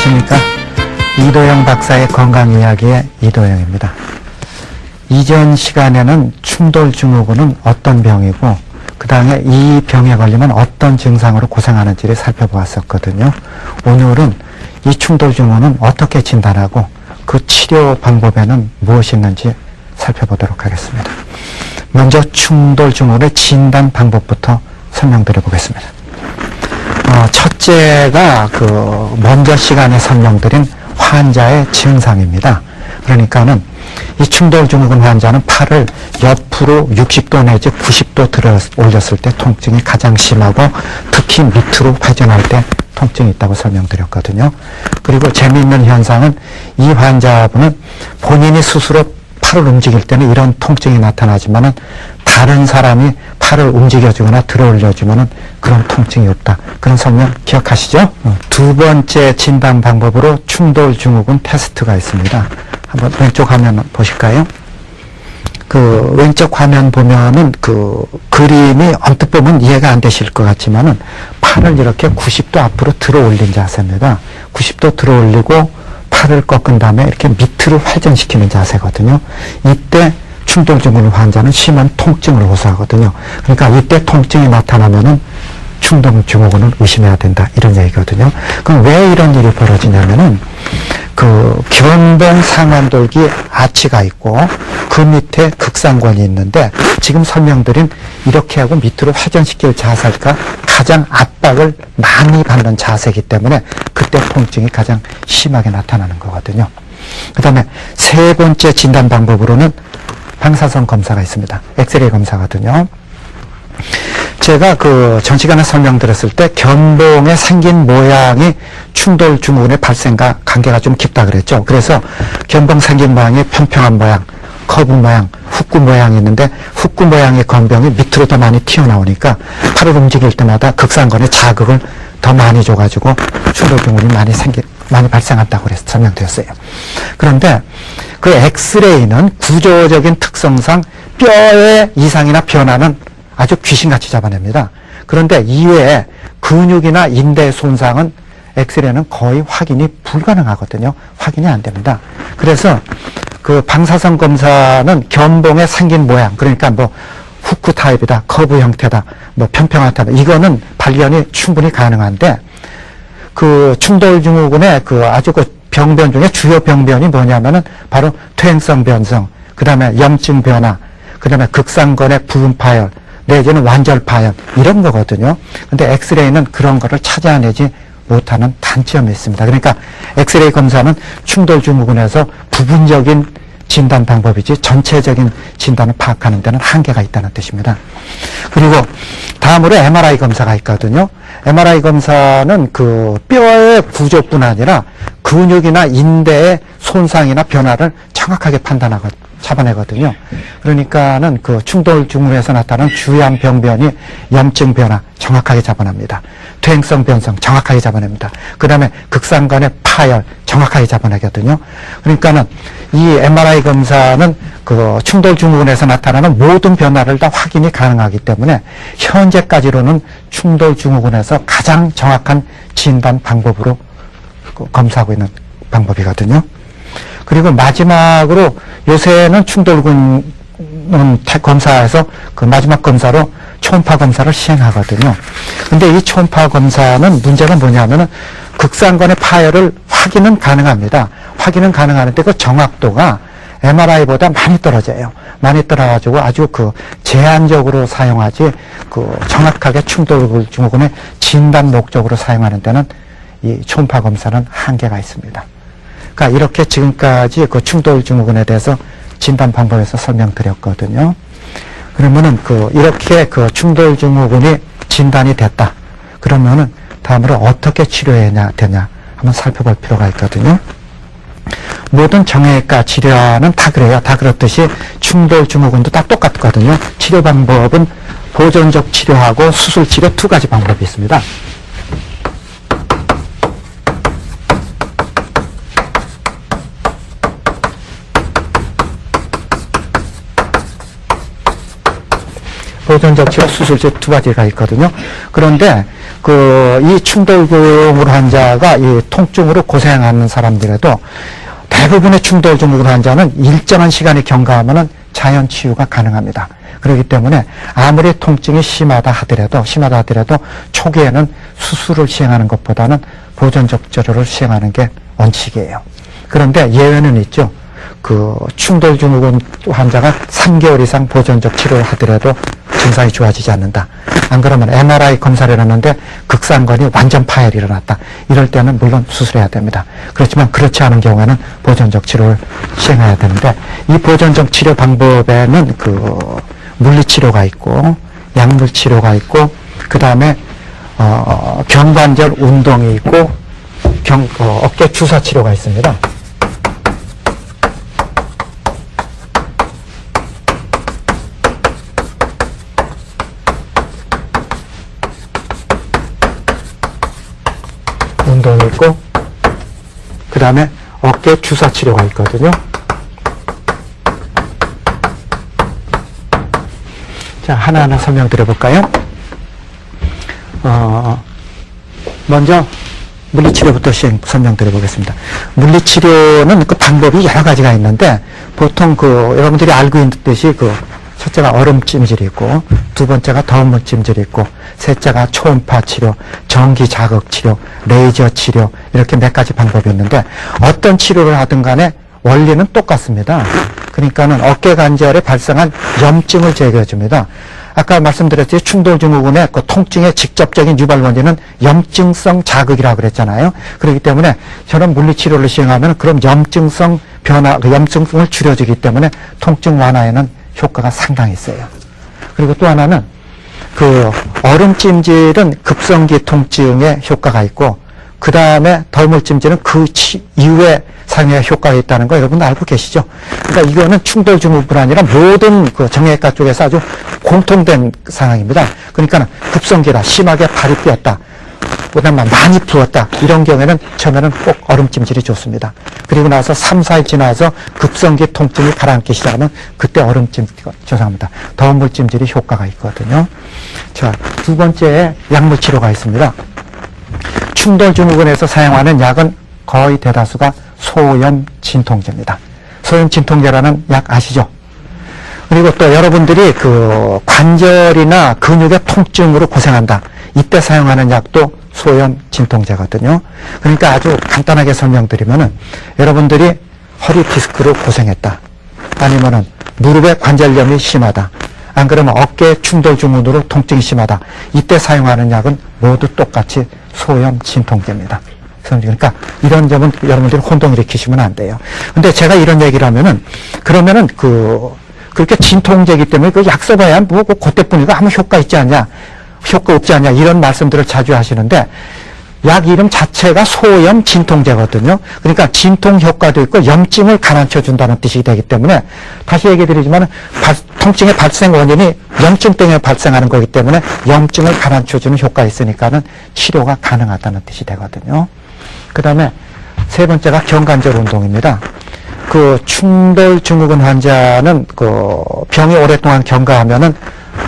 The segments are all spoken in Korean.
안녕하십니까. 이도영 박사의 건강이야기의 이도영입니다. 이전 시간에는 충돌증후군은 어떤 병이고 그 다음에 이 병에 걸리면 어떤 증상으로 고생하는지를 살펴보았었거든요. 오늘은 이 충돌증후군은 어떻게 진단하고 그 치료 방법에는 무엇이 있는지 살펴보도록 하겠습니다. 먼저 충돌증후군의 진단 방법부터 설명드려 보겠습니다. 첫째가 먼저 시간에 설명드린 환자의 증상입니다. 그러니까는 이 충돌증후군 환자는 팔을 옆으로 60도 내지 90도 들어 올렸을 때 통증이 가장 심하고 특히 밑으로 회전할 때 통증이 있다고 설명드렸거든요. 그리고 재미있는 현상은 이 환자분은 본인이 스스로 팔을 움직일 때는 이런 통증이 나타나지만은 다른 사람이 팔을 움직여주거나 들어 올려주면은 그런 통증이 없다. 그런 설명 기억하시죠? 두 번째 진단 방법으로 충돌증후군 테스트가 있습니다. 한번 왼쪽 화면 보실까요? 왼쪽 화면 보면은 그림이 언뜻 보면 이해가 안 되실 것 같지만은 팔을 이렇게 90도 앞으로 들어 올린 자세입니다. 90도 들어 올리고 팔을 꺾은 다음에 이렇게 밑으로 회전시키는 자세거든요. 이때 충돌증후군 환자는 심한 통증을 호소하거든요. 그러니까 이때 통증이 나타나면은 충돌증후군을 의심해야 된다. 이런 얘기거든요. 그럼 왜 이런 일이 벌어지냐면은 견봉 상완돌기 아치가 있고 그 밑에 극상권이 있는데 지금 설명드린 이렇게 하고 밑으로 회전시킬 자세가 가장 압박을 많이 받는 자세이기 때문에 그때 통증이 가장 심하게 나타나는 거거든요. 그 다음에 세 번째 진단 방법으로는 방사선 검사가 있습니다. 엑스레이 검사거든요. 제가 전 시간에 설명드렸을 때 견봉의 생긴 모양이 충돌증후군의 발생과 관계가 좀 깊다 그랬죠. 그래서 견봉 생긴 모양이 평평한 모양, 커브 모양, 훅구 모양이 있는데 훅구 모양의 건병이 밑으로 더 많이 튀어나오니까 팔을 움직일 때마다 극상권에 자극을 더 많이 줘가지고 충돌증후군이 많이 발생한다고 그래서 설명드렸어요. 그런데 그 엑스레이는 구조적인 특성상 뼈의 이상이나 변화는 아주 귀신같이 잡아냅니다. 그런데 이외에 근육이나 인대 손상은 엑스레이는 거의 확인이 불가능하거든요. 확인이 안 됩니다. 그래서 방사선 검사는 견봉의 생긴 모양, 그러니까 후크 타입이다, 커브 형태다, 평평하다, 이거는 발견이 충분히 가능한데 충돌증후군의 아주 병변 중에 주요 병변이 뭐냐면은 바로 퇴행성 변성, 그 다음에 염증 변화, 그 다음에 극상권의 부분 파열, 내지는 완절 파열, 이런 거거든요. 근데 엑스레이는 그런 거를 찾아내지 못하는 단점이 있습니다. 그러니까 엑스레이 검사는 충돌증후군에서 부분적인 진단 방법이지 전체적인 진단을 파악하는 데는 한계가 있다는 뜻입니다. 그리고 다음으로 MRI 검사가 있거든요. MRI 검사는 뼈의 구조뿐 아니라 근육이나 인대의 손상이나 변화를 정확하게 잡아내거든요. 그러니까는 충돌증후군에서 나타나는 주요한 병변이 염증 변화 정확하게 잡아냅니다. 퇴행성 변성 정확하게 잡아냅니다. 그 다음에 극상간의 파열 정확하게 잡아내거든요. 그러니까는 이 MRI 검사는 충돌증후군에서 나타나는 모든 변화를 다 확인이 가능하기 때문에 현재까지로는 충돌증후군에서 가장 정확한 진단 방법으로 검사하고 있는 방법이거든요. 그리고 마지막으로 요새는 충돌증후군 검사에서 마지막 검사로 초음파 검사를 시행하거든요. 근데 이 초음파 검사는 문제가 뭐냐면은 극상권의 파열을 확인은 가능합니다. 확인은 가능하는데 그 정확도가 MRI보다 많이 떨어져요. 많이 떨어가지고 아주 제한적으로 사용하지 정확하게 충돌증후군의 진단 목적으로 사용하는 데는 이 초음파 검사는 한계가 있습니다. 그러니까 이렇게 지금까지 충돌증후군에 대해서 진단 방법에서 설명드렸거든요. 그러면은 이렇게 충돌증후군이 진단이 됐다. 그러면은 다음으로 어떻게 치료해야 되냐 한번 살펴볼 필요가 있거든요. 모든 정형외과 치료는 다 그래요. 다 그렇듯이 충돌증후군도 다 똑같거든요. 치료 방법은 보존적 치료하고 수술 치료 두 가지 방법이 있습니다. 보존적 치료, 수술제 두 가지가 있거든요. 그런데 이 충돌증후군 환자가 이 통증으로 고생하는 사람들에도 대부분의 충돌증후군 환자는 일정한 시간이 경과하면은 자연 치유가 가능합니다. 그렇기 때문에 아무리 통증이 심하다 하더라도 초기에는 수술을 시행하는 것보다는 보존적 치료를 시행하는 게 원칙이에요. 그런데 예외는 있죠. 충돌증후군 환자가 3개월 이상 보존적 치료를 하더라도 증상이 좋아지지 않는다. 안 그러면 MRI 검사를 했는데 극상건이 완전 파열이 일어났다. 이럴 때는 물론 수술해야 됩니다. 그렇지만 그렇지 않은 경우에는 보존적 치료를 시행해야 되는데, 이 보존적 치료 방법에는 물리치료가 있고 약물치료가 있고 그 다음에 경관절 운동이 있고 어깨 주사치료가 있습니다. 운동이 있고 그 다음에 어깨 주사치료가 있거든요. 자, 하나하나 설명드려 볼까요? 먼저 물리치료부터 설명드려 보겠습니다. 물리치료는 그 방법이 여러 가지가 있는데, 보통 여러분들이 알고 있듯이 첫째가 얼음찜질이 있고, 두 번째가 더움물찜질이 있고, 셋째가 초음파 치료, 전기 자극 치료, 레이저 치료, 이렇게 몇 가지 방법이 있는데, 어떤 치료를 하든 간에 원리는 똑같습니다. 그러니까는 어깨 관절에 발생한 염증을 제거해 줍니다. 아까 말씀드렸듯이 충돌증후군의 통증의 직접적인 유발 원인은 염증성 자극이라고 그랬잖아요. 그렇기 때문에 저런 물리치료를 시행하면 그럼 염증성 변화, 염증성을 줄여주기 때문에 통증 완화에는 효과가 상당히 세요. 그리고 또 하나는 얼음찜질은 급성기 통증에 효과가 있고, 그 다음에 덜물찜질은 그 이후에 사용에 효과가 있다는 거 여러분 알고 계시죠? 그러니까 이거는 충돌증후군 아니라 모든 정형외과 쪽에서 아주 공통된 상황입니다. 그러니까 급성기라 심하게 발이 삐었다, 그다음에 많이 부었다, 이런 경우에는 처음에는 꼭 얼음찜질이 좋습니다. 그리고 나서 3, 4일 지나서 급성기 통증이 가라앉기 시작하면 그때 죄송합니다. 더움물찜질이 효과가 있거든요. 자, 두 번째에 약물치료가 있습니다. 충돌증후군에서 사용하는 약은 거의 대다수가 소염 진통제입니다. 소염 진통제라는 약 아시죠? 그리고 또 여러분들이 관절이나 근육의 통증으로 고생한다, 이때 사용하는 약도 소염 진통제거든요. 그러니까 아주 간단하게 설명드리면은, 여러분들이 허리 디스크로 고생했다, 아니면은 무릎에 관절염이 심하다, 안 그러면 어깨 충돌증후군으로 통증이 심하다, 이때 사용하는 약은 모두 똑같이 소염 진통제입니다. 그러니까 이런 점은 여러분들이 혼동 일으키시면 안 돼요. 근데 제가 이런 얘기를 하면은, 그러면은 그렇게 진통제이기 때문에 약 써봐야 그때뿐이고 아무 효과 있지 않냐, 효과 없지 않냐, 이런 말씀들을 자주 하시는데, 약 이름 자체가 소염 진통제거든요. 그러니까 진통 효과도 있고 염증을 가라앉혀 준다는 뜻이 되기 때문에, 다시 얘기 드리지만 통증의 발생 원인이 염증 때문에 발생하는 거기 때문에 염증을 가라앉혀 주는 효과가 있으니까는 치료가 가능하다는 뜻이 되거든요. 그 다음에 세 번째가 경관절 운동입니다. 충돌증후군 환자는 병이 오랫동안 경과하면은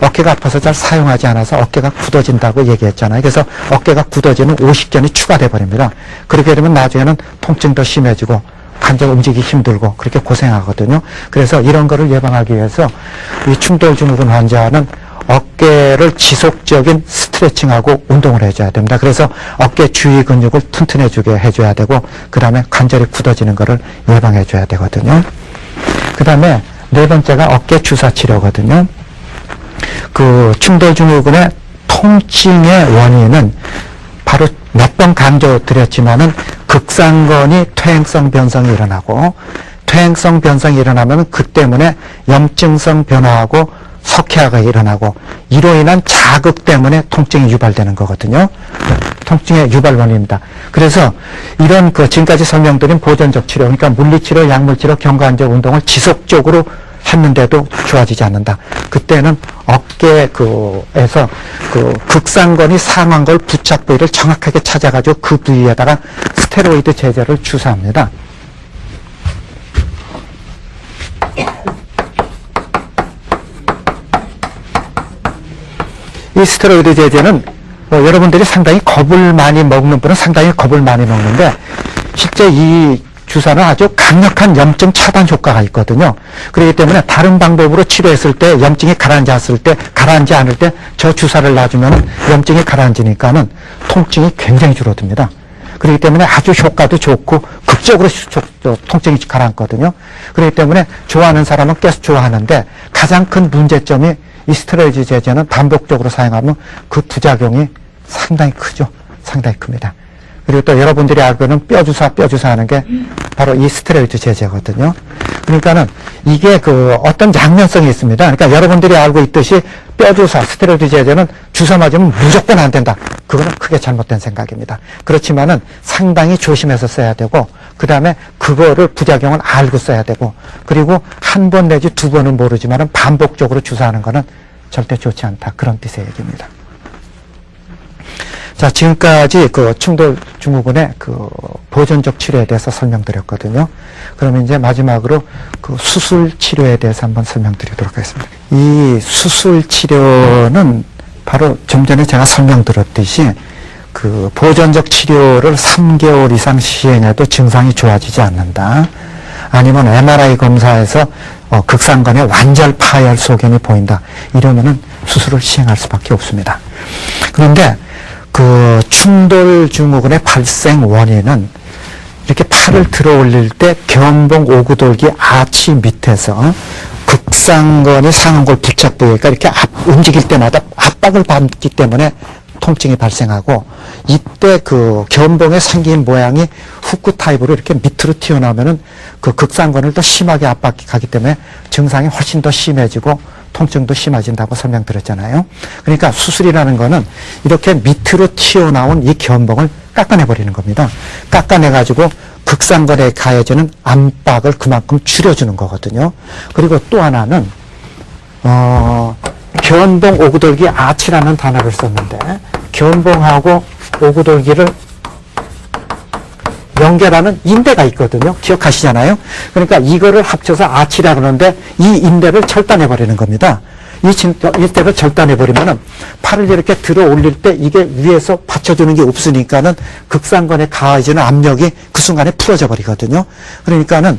어깨가 아파서 잘 사용하지 않아서 어깨가 굳어진다고 얘기했잖아요. 그래서 어깨가 굳어지는 오십견이 추가돼 버립니다. 그렇게 되면 나중에는 통증도 심해지고 관절 움직이기 힘들고 그렇게 고생하거든요. 그래서 이런 거를 예방하기 위해서 이 충돌증후군 환자는 어깨를 지속적인 스트레칭하고 운동을 해줘야 됩니다. 그래서 어깨 주위 근육을 튼튼해지게 해줘야 되고, 그 다음에 관절이 굳어지는 거를 예방해줘야 되거든요. 그 다음에 네 번째가 어깨 주사 치료거든요. 충돌증후군의 통증의 원인은 바로 몇 번 강조드렸지만은 극상건이 퇴행성 변성이 일어나고, 퇴행성 변성이 일어나면 그 때문에 염증성 변화하고 석회화가 일어나고, 이로 인한 자극 때문에 통증이 유발되는 거거든요. 통증의 유발 원인입니다. 그래서 이런 지금까지 설명드린 보존적 치료, 그러니까 물리치료, 약물치료, 경관절 운동을 지속적으로 했는데도 좋아지지 않는다, 그때는 어깨에서 극상건이 상한 걸 부착 부위를 정확하게 찾아가지고 그 부위에다가 스테로이드 제제를 주사합니다. 이 스테로이드 제제는 여러분들이 상당히 겁을 많이 먹는 분은 상당히 겁을 많이 먹는데 실제 이 주사는 아주 강력한 염증 차단 효과가 있거든요. 그렇기 때문에 다른 방법으로 치료했을 때 염증이 가라앉지 않을 때 저 주사를 놔주면 염증이 가라앉으니까는 통증이 굉장히 줄어듭니다. 그렇기 때문에 아주 효과도 좋고 극적으로 통증이 가라앉거든요. 그렇기 때문에 좋아하는 사람은 계속 좋아하는데 가장 큰 문제점이 이 스테로이드 제제는 반복적으로 사용하면 그 부작용이 상당히 크죠. 상당히 큽니다. 그리고 또 여러분들이 알고는 뼈주사 하는 게 바로 이 스테로이드 제제거든요. 그러니까는 이게 어떤 양면성이 있습니다. 그러니까 여러분들이 알고 있듯이 뼈주사, 스테로이드 제제는 주사 맞으면 무조건 안 된다. 그거는 크게 잘못된 생각입니다. 그렇지만은 상당히 조심해서 써야 되고, 그 다음에 그거를 부작용을 알고 써야 되고, 그리고 한 번 내지 두 번은 모르지만은 반복적으로 주사하는 거는 절대 좋지 않다. 그런 뜻의 얘기입니다. 자, 지금까지 충돌 증후군의 보존적 치료에 대해서 설명드렸거든요. 그러면 이제 마지막으로 수술 치료에 대해서 한번 설명드리도록 하겠습니다. 이 수술 치료는 바로 좀 전에 제가 설명드렸듯이 보존적 치료를 3개월 이상 시행해도 증상이 좋아지지 않는다. 아니면 MRI 검사에서 극상근의 완전 파열 소견이 보인다. 이러면은 수술을 시행할 수밖에 없습니다. 그런데 충돌 증후군의 발생 원인은 이렇게 팔을 들어 올릴 때 견봉 오구돌기 아치 밑에서 극상근이 상완골 부착 부위가 이렇게 움직일 때마다 압박을 받기 때문에 통증이 발생하고, 이때 견봉의 생긴 모양이 후크 타입으로 이렇게 밑으로 튀어나오면은 극상근을 더 심하게 압박하기 때문에 증상이 훨씬 더 심해지고 통증도 심해진다고 설명드렸잖아요. 그러니까 수술이라는 거는 이렇게 밑으로 튀어나온 이 견봉을 깎아내버리는 겁니다. 깎아내가지고 극상근에 가해지는 압박을 그만큼 줄여주는 거거든요. 그리고 또 하나는 견봉 오구돌기 아치라는 단어를 썼는데, 견봉하고 오구돌기를 연결하는 인대가 있거든요. 기억하시잖아요. 그러니까 이거를 합쳐서 아치라 그러는데 이 인대를 절단해버리는 겁니다. 이 인대를 절단해버리면은 팔을 이렇게 들어 올릴 때 이게 위에서 받쳐주는 게 없으니까는 극상근에 가해지는 압력이 그 순간에 풀어져 버리거든요. 그러니까는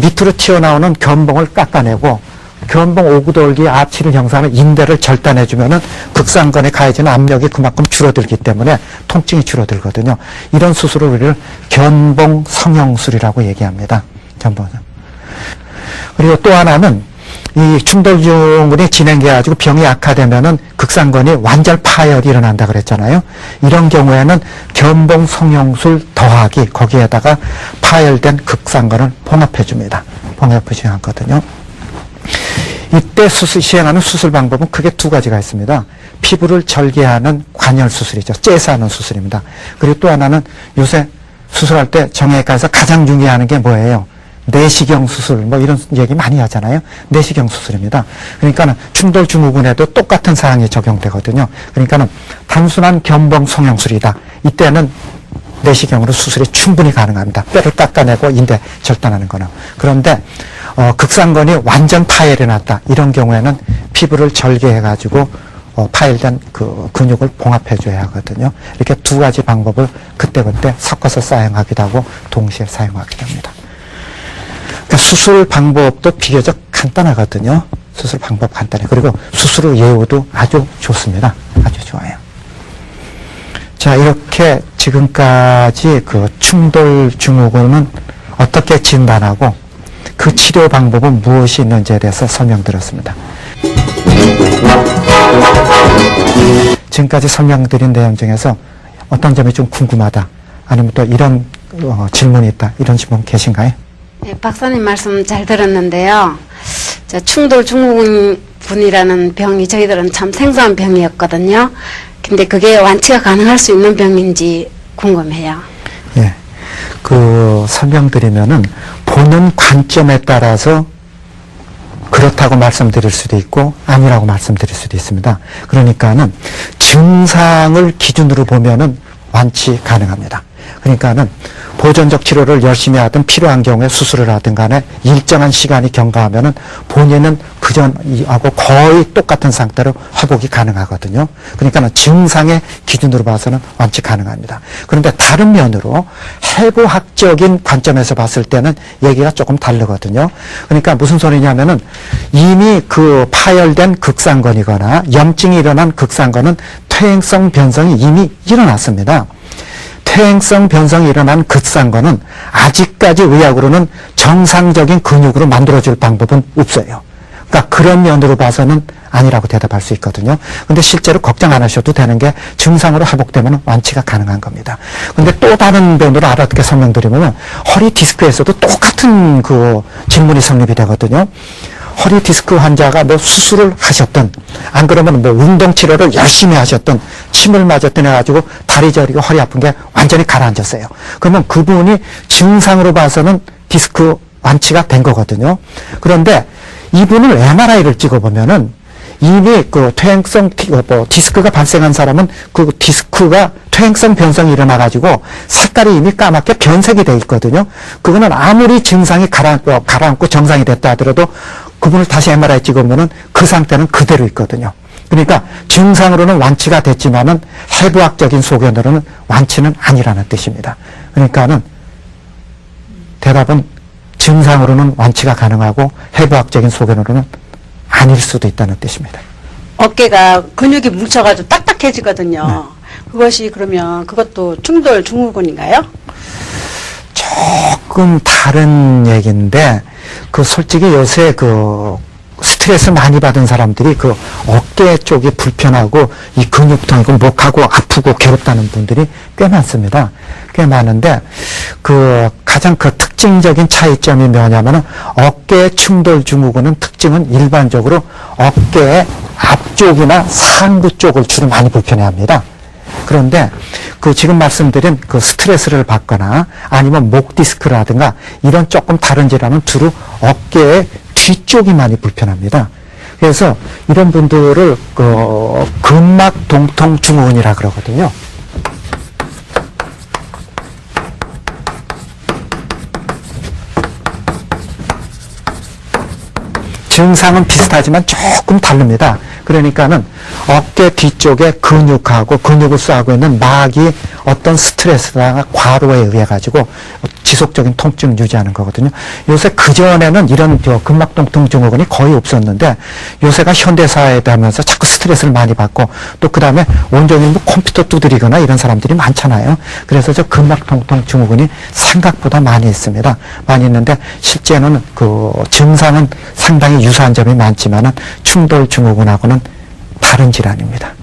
밑으로 튀어나오는 견봉을 깎아내고 견봉 오구돌기 아치를 형성하는 인대를 절단해주면은 극상근에 가해지는 압력이 그만큼 줄어들기 때문에 통증이 줄어들거든요. 이런 수술을 우리를 견봉 성형술이라고 얘기합니다. 견봉. 그리고 또 하나는 이 충돌 증후군이 진행돼가지고 병이 악화되면은 극상근이 완전 파열이 일어난다 그랬잖아요. 이런 경우에는 견봉 성형술 더하기 거기에다가 파열된 극상근을 봉합해줍니다. 봉합해주거든요. 이때 시행하는 수술 방법은 크게 두 가지가 있습니다. 피부를 절개하는 관열 수술이죠. 째사하는 수술입니다. 그리고 또 하나는 요새 수술할 때 정형외과에서 가장 중요하는 게 뭐예요? 내시경 수술, 이런 얘기 많이 하잖아요. 내시경 수술입니다. 그러니까는 충돌 증후군에도 똑같은 사항이 적용되거든요. 그러니까는 단순한 견봉 성형술이다. 이때는 내시경으로 수술이 충분히 가능합니다. 뼈를 깎아내고 인대 절단하는 거는. 그런데 극상근이 완전 파열이 났다. 이런 경우에는 피부를 절개해가지고 파열된 근육을 봉합해줘야 하거든요. 이렇게 두 가지 방법을 그때그때 섞어서 사용하기도 하고 동시에 사용하기도 합니다. 그러니까 수술 방법도 비교적 간단하거든요. 수술 방법 간단해. 그리고 수술 후 예후도 아주 좋습니다. 아주 좋아요. 자, 이렇게 지금까지 충돌 증후군은 어떻게 진단하고 그 치료 방법은 무엇이 있는지에 대해서 설명드렸습니다. 지금까지 설명드린 내용 중에서 어떤 점이 좀 궁금하다, 아니면 또 이런 질문이 있다, 이런 질문 계신가요? 네, 박사님 말씀 잘 들었는데요. 충돌 증후군이라는 병이 저희들은 참 생소한 병이었거든요. 근데 그게 완치가 가능할 수 있는 병인지 궁금해요. 예. 설명드리면은 보는 관점에 따라서 그렇다고 말씀드릴 수도 있고 아니라고 말씀드릴 수도 있습니다. 그러니까는 증상을 기준으로 보면은 완치 가능합니다. 그러니까는 보존적 치료를 열심히 하든 필요한 경우에 수술을 하든 간에 일정한 시간이 경과하면은 본인은 그전하고 거의 똑같은 상태로 회복이 가능하거든요. 그러니까는 증상의 기준으로 봐서는 완치 가능합니다. 그런데 다른 면으로 해부학적인 관점에서 봤을 때는 얘기가 조금 다르거든요. 그러니까 무슨 소리냐면은 이미 그 파열된 극상건이거나 염증이 일어난 극상건은 퇴행성 변성이 이미 일어났습니다. 퇴행성 변성이 일어난 극상건은 아직까지 의학으로는 정상적인 근육으로 만들어줄 방법은 없어요. 그러니까 그런 면으로 봐서는 아니라고 대답할 수 있거든요. 근데 실제로 걱정 안 하셔도 되는 게 증상으로 회복되면 완치가 가능한 겁니다. 근데 또 다른 면으로 알아듣게 설명드리면 허리 디스크에서도 똑같은 그 질문이 성립이 되거든요. 허리 디스크 환자가 뭐 수술을 하셨든 안 그러면 뭐 운동 치료를 열심히 하셨든 침을 맞았든 해가지고 다리 저리고 허리 아픈 게 완전히 가라앉았어요. 그러면 그분이 증상으로 봐서는 디스크 완치가 된 거거든요. 그런데 이분을 MRI를 찍어보면은 이미 그 퇴행성 디스크가 발생한 사람은 그 디스크가 퇴행성 변성이 일어나가지고 색깔이 이미 까맣게 변색이 돼 있거든요. 그거는 아무리 증상이 가라앉고 정상이 됐다 하더라도 그분을 다시 MRI 찍으면은 그 상태는 그대로 있거든요. 그러니까 증상으로는 완치가 됐지만은 해부학적인 소견으로는 완치는 아니라는 뜻입니다. 그러니까는 대답은 증상으로는 완치가 가능하고 해부학적인 소견으로는 아닐 수도 있다는 뜻입니다. 어깨가 근육이 뭉쳐가지고 딱딱해지거든요. 네. 그것이 그러면 그것도 충돌 증후군인가요? 조금 다른 얘기인데 그 솔직히 요새 그 스트레스 많이 받은 사람들이 그 어깨 쪽이 불편하고 이 근육통이고 목하고 아프고 괴롭다는 분들이 꽤 많습니다. 꽤 많은데 그 가장 그 특징적인 차이점이 뭐냐면은 어깨 충돌 증후군은 특징은 일반적으로 어깨의 앞쪽이나 상부 쪽을 주로 많이 불편해합니다. 그런데 그 지금 말씀드린 그 스트레스를 받거나 아니면 목 디스크라든가 이런 조금 다른 질환은 주로 어깨의 뒤쪽이 많이 불편합니다. 그래서 이런 분들을 그 근막 동통 증후군이라 그러거든요. 증상은 비슷하지만 조금 다릅니다. 그러니까는 어깨 뒤쪽에 근육하고 근육을 쏘고 있는 막이 어떤 스트레스나 과로에 의해 가지고 지속적인 통증을 유지하는 거거든요. 요새 그전에는 이런 근막동통 증후군이 거의 없었는데 요새가 현대사회에 되면서 자꾸 스트레스를 많이 받고 또 그 다음에 온종일 뭐 컴퓨터 두드리거나 이런 사람들이 많잖아요. 그래서 저 근막동통 증후군이 생각보다 많이 있습니다. 많이 있는데 실제는 그 증상은 상당히 유사한 점이 많지만은 충돌 증후군하고는 다른 질환입니다.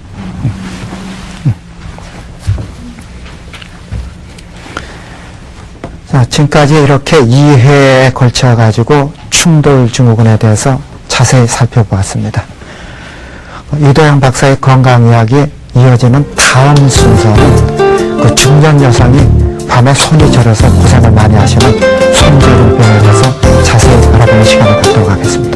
자, 지금까지 이렇게 2회에 걸쳐 가지고 충돌 증후군에 대해서 자세히 살펴보았습니다. 유도영 박사의 건강 이야기 이어지는 다음 순서는 그 중년 여성이 밤에 손이 저려서 고생을 많이 하시는 손저림병에 대해서 자세히 알아보는 시간을 갖도록 하겠습니다.